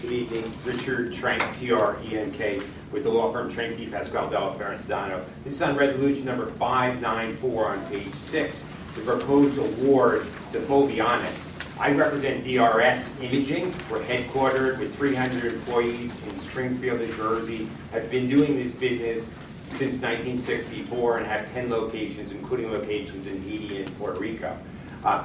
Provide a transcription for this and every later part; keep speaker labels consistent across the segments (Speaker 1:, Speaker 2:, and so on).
Speaker 1: Good evening. Richard Trenk, T-R-E-N-K, with the law firm Trenk, D. Pasquale, Della Ferentino. This is on resolution number 594 on page 6, the proposed award to Foveonics. I represent DRS Imaging. We're headquartered with 300 employees in Springfield, New Jersey. Have been doing this business since 1964 and have 10 locations, including locations in Haiti and Puerto Rico.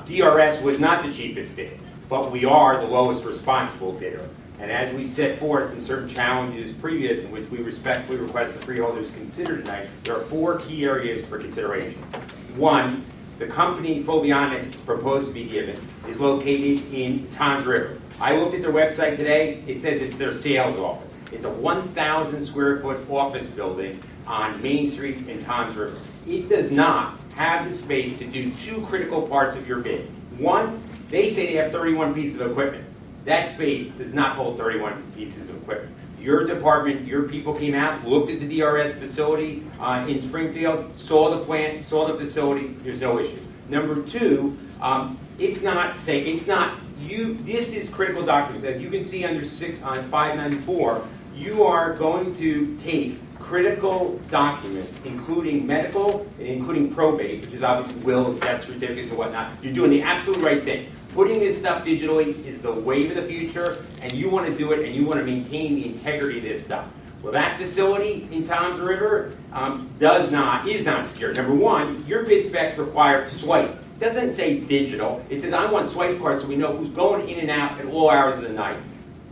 Speaker 1: DRS was not the cheapest bid, but we are the lowest responsible bidder. And as we set forth in certain challenges previous, in which we respectfully request the freeholders consider tonight, there are 4 key areas for consideration. 1, the company Foveonics proposed to be given is located in Toms River. I looked at their website today. It says it's their sales office. It's a 1,000 square foot office building on Main Street in Toms River. It does not have the space to do 2 critical parts of your bid. 1, they say they have 31 pieces of equipment. That space does not hold 31 pieces of equipment. Your department, your people came out, looked at the DRS facility in Springfield, saw the plant, saw the facility. There's no issue. Number 2, it's not safe. It's not you. This is critical documents. As you can see under 594, you are going to take critical documents, including medical and including probate, which is obviously wills, death certificates, and whatnot. You're doing the absolute right thing. Putting this stuff digitally is the wave of the future, and you want to do it, and you want to maintain the integrity of this stuff. Well, that facility in Toms River is not secure. Number 1, your bid specs require swipe. It doesn't say digital. It says I want swipe cards so we know who's going in and out at all hours of the night.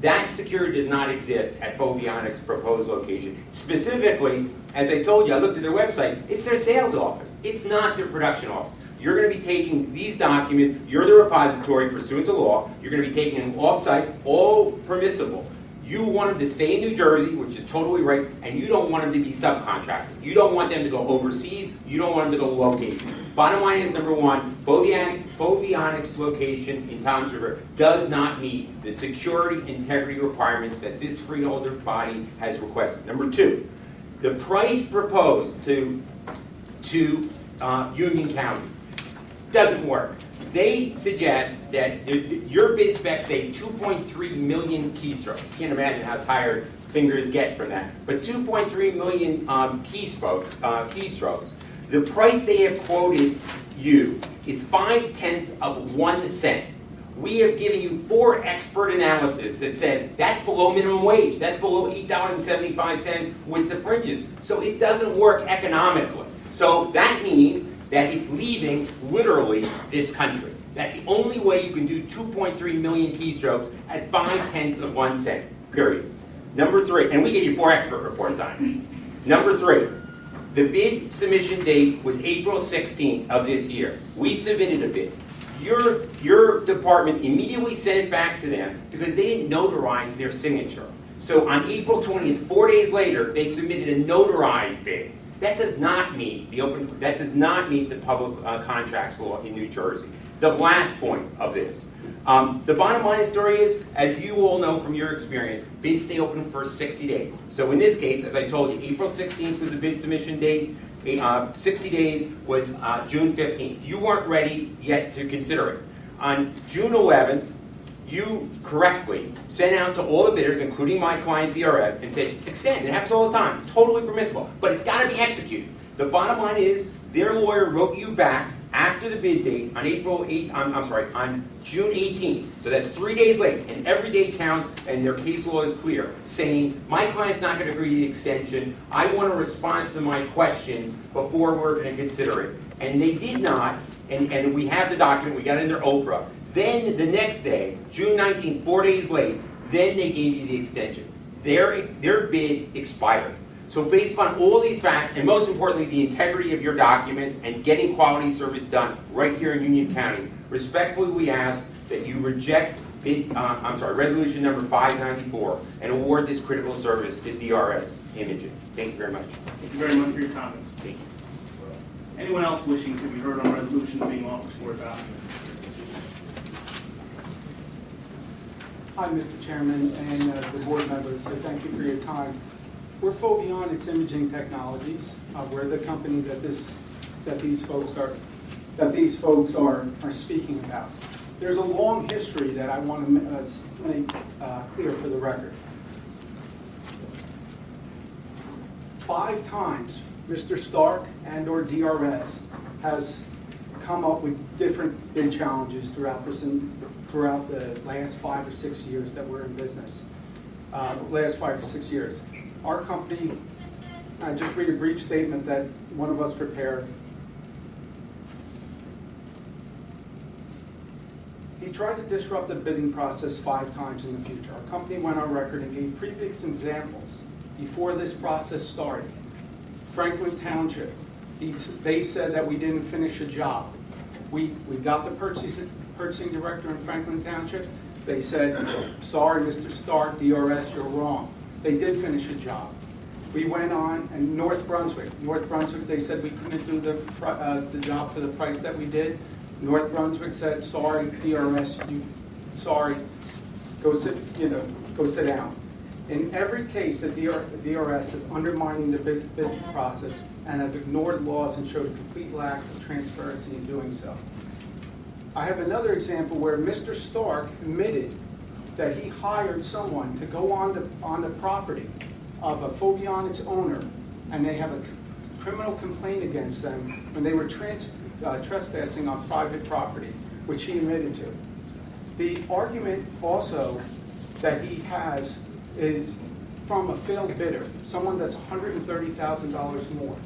Speaker 1: That security does not exist at Foveonics' proposed location. Specifically, as I told you, I looked at their website. It's their sales office. It's not their production office. You're going to be taking these documents. You're the repository pursuant to law. You're going to be taking them off-site, all permissible. You want them to stay in New Jersey, which is totally right, and you don't want them to be subcontracted. You don't want them to go overseas. You don't want them to go locate. Bottom line is, number 1, Foveonics' location in Toms River does not meet the security integrity requirements that this freeholder body has requested. Number 2, the price proposed to Union County doesn't work. They suggest that your bid specs say 2.3 million keystrokes. You can't imagine how tired fingers get from that. But 2.3 million keystrokes. The price they have quoted you is 0.5 of 1 cent. We have given you 4 expert analysis that says that's below minimum wage. That's below $8.75 with the fringes. So it doesn't work economically. So that means that it's leaving, literally, this country. That's the only way you can do 2.3 million keystrokes at 0.5 of 1 cent, period. Number 3, and we gave you 4 expert reports on it. Number 3, the bid submission date was April 16th of this year. We submitted a bid. Your department immediately sent it back to them because they didn't notarize their signature. So on April 20th, 4 days later, they submitted a notarized bid. That does not meet the public contracts law in New Jersey. The last point of this. The bottom line of the story is, as you all know from your experience, bids stay open for 60 days. So in this case, as I told you, April 16th was the bid submission date. 60 days was June 15th. You weren't ready yet to consider it. On June 11th, you correctly sent out to all the bidders, including my client DRS, and said, extend. It happens all the time. Totally permissible. But it's got to be executed. The bottom line is, their lawyer wrote you back after the bid date on on June 18th. So that's 3 days late, and every day counts, and their case law is clear, saying, my client's not going to agree to the extension. I want a response to my questions before we're going to consider it. And they did not, and we have the document, we got it in their Oprah. Then the next day, June 19th, 4 days late, then they gave you the extension. Their bid expired. So based upon all these facts, and most importantly, the integrity of your documents and getting quality service done right here in Union County, respectfully we ask that you reject resolution number 594 and award this critical service to DRS Imaging. Thank you very much.
Speaker 2: Thank you very much for your comments.
Speaker 1: Thank you.
Speaker 2: Anyone else wishing to be heard on resolution being offered for adoption?
Speaker 3: Hi, Mr. Chairman and the board members. Thank you for your time. We're Foveonics Imaging Technologies. We're the company that these folks are speaking about. There's a long history that I want to make clear for the record. 5 times, Mr. Stark and/or DRS has come up with different bid challenges throughout the last 5 or 6 years that we're in business. Last 5 or 6 years. Our company, I just read a brief statement that one of us prepared. He tried to disrupt the bidding process 5 times in the future. Our company went on record and gave previous examples before this process started. Franklin Township, they said that we didn't finish a job. We got the purchasing director in Franklin Township. They said, sorry, Mr. Stark, DRS, you're wrong. They did finish a job. We went on, and North Brunswick, they said we couldn't do the job for the price that we did. North Brunswick said, sorry, DRS, sorry, go sit down. In every case, the DRS is undermining the bid process and have ignored laws and showed a complete lack of transparency in doing so. I have another example where Mr. Stark admitted that he hired someone to go on the property of a Foveonics owner, and they have a criminal complaint against them when they were trespassing on private property, which he admitted to. The argument also that he has is from a failed bidder, someone that's $130,000 more.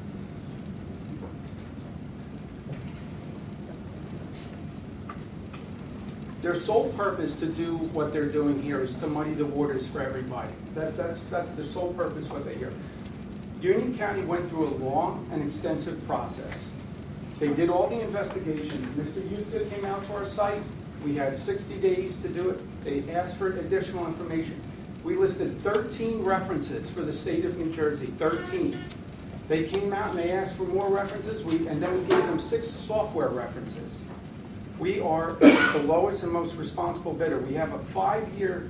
Speaker 3: Their sole purpose to do what they're doing here is to muddy the waters for everybody. That's their sole purpose what they hear. Union County went through a long and extensive process. They did all the investigation. Mr. Houston came out to our site. We had 60 days to do it. They asked for additional information. We listed 13 references for the state of New Jersey, 13. They came out and they asked for more references, and then we gave them 6 software references. We are the lowest and most responsible bidder. We have a 5-year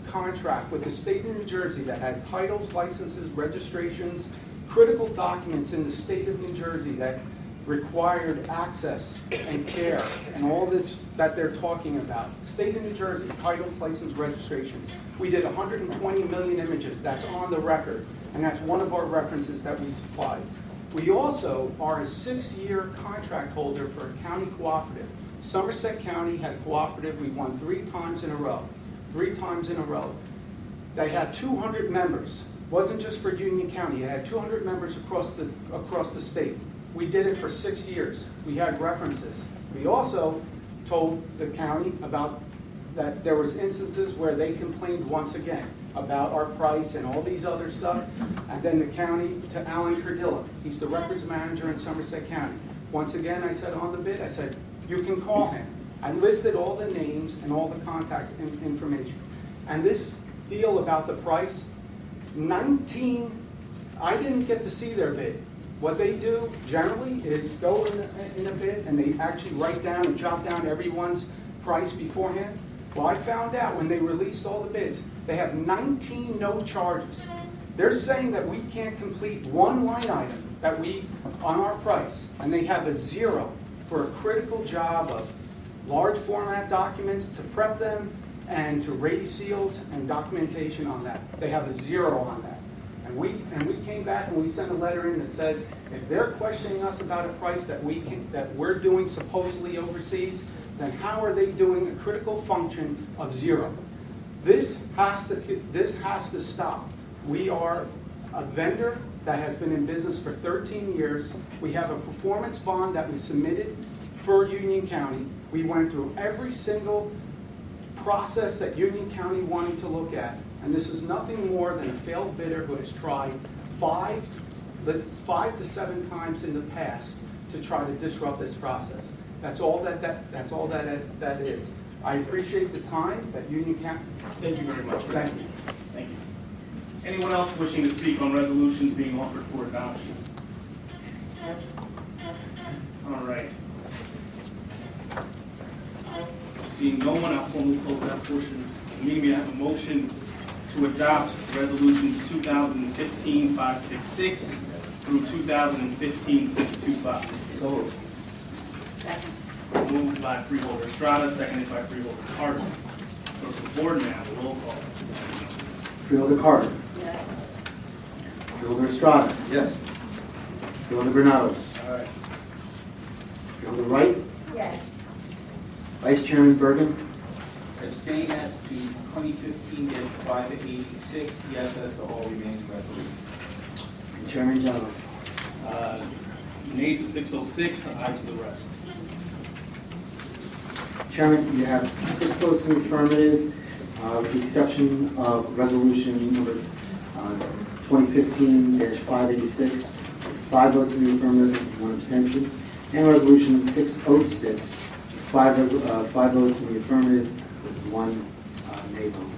Speaker 3: contract with the state of New Jersey that had titles, licenses, registrations, critical documents in the state of New Jersey that required access and care and all this that they're talking about. State of New Jersey, titles, license, registrations. We did 120 million images. That's on the record, and that's one of our references that we supplied. We also are a 6-year contract holder for a county cooperative. Somerset County had a cooperative. We won 3 times in a row. 3 times in a row. They had 200 members. Wasn't just for Union County. It had 200 members across the state. We did it for 6 years. We had references. We also told the county about that there was instances where they complained once again about our price and all these other stuff. And then the county to Alan Cardilla. He's the records manager in Somerset County. Once again, I said on the bid, I said, you can call him. I listed all the names and all the contact information. And this deal about the price, 19, I didn't get to see their bid. What they do generally is go in a bid and they actually write down and jot down everyone's price beforehand. Well, I found out when they released all the bids, they have 19 no charges. They're saying that we can't complete one line item that on our price, and they have a 0 for a critical job of large format documents to prep them and to raise seals and documentation on that. They have a 0 on that. And we came back and we sent a letter in that says, if they're questioning us about a price that we're doing supposedly overseas, then how are they doing a critical function of 0? This has to stop. We are a vendor that has been in business for 13 years. We have a performance bond that we submitted for Union County. We went through every single process that Union County wanted to look at. And this is nothing more than a failed bidder who has tried 5 to 7 times in the past to try to disrupt this process. That's all that is. I appreciate the time that Union County.
Speaker 2: Thank you very much.
Speaker 3: Thank you.
Speaker 2: Thank you. Anyone else wishing to speak on resolutions being offered for adoption? All right. Seeing no one, I'll formally close that portion of the meeting. We have a motion to adopt resolutions 2015-566 through 2015-625.
Speaker 4: So moved.
Speaker 5: Second.
Speaker 2: Moved by Freeholder Estrada, seconded by Freeholder Carter. Clerk of the board, may I have a roll call?
Speaker 4: Freeholder Carter.
Speaker 5: Yes.
Speaker 4: Freeholder Estrada.
Speaker 6: Yes.
Speaker 4: Freeholder Granados.
Speaker 2: Aye.
Speaker 4: Freeholder Wright.
Speaker 5: Yes.
Speaker 4: Vice Chairman Bergen.
Speaker 6: Abstain as to 2015-586, yes as to all remaining resolutions.
Speaker 4: And Chairman Jello.
Speaker 2: Nay to 606, aye to the rest.
Speaker 4: Chairman, you have 6 votes in the affirmative, with the exception of resolution number 2015-586, 5 votes in the affirmative, 1 abstention, and resolution 606, 5 votes in the affirmative, with 1 nay vote.